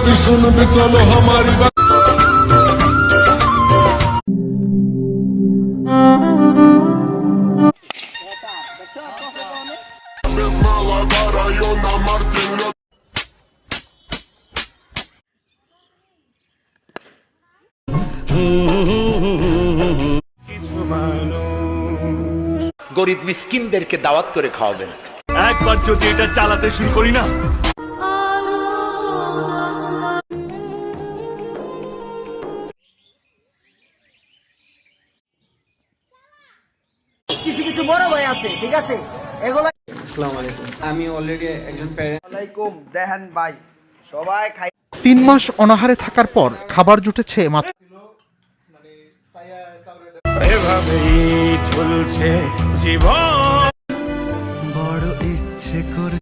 भी सुन भी चलो हमारी बात। গরিব মিসকিনদেরকে দাওয়াত করে খাওয়াবেন। একবার যদি এটা চালাতে শুরু করি না, কিছু কিছু বড় ভাই আছে, ঠিক আছে, এগুলা। আসসালামু আলাইকুম। আমি অলরেডি একজন প্যারেন্ট। ওয়ালাইকুম, দেখেন ভাই সবাই খাই। 3 মাস অনাহারে থাকার পর খাবার জুটেছে মাত্র। এভাবেই চলছে জীবন। বড় ইচ্ছে করে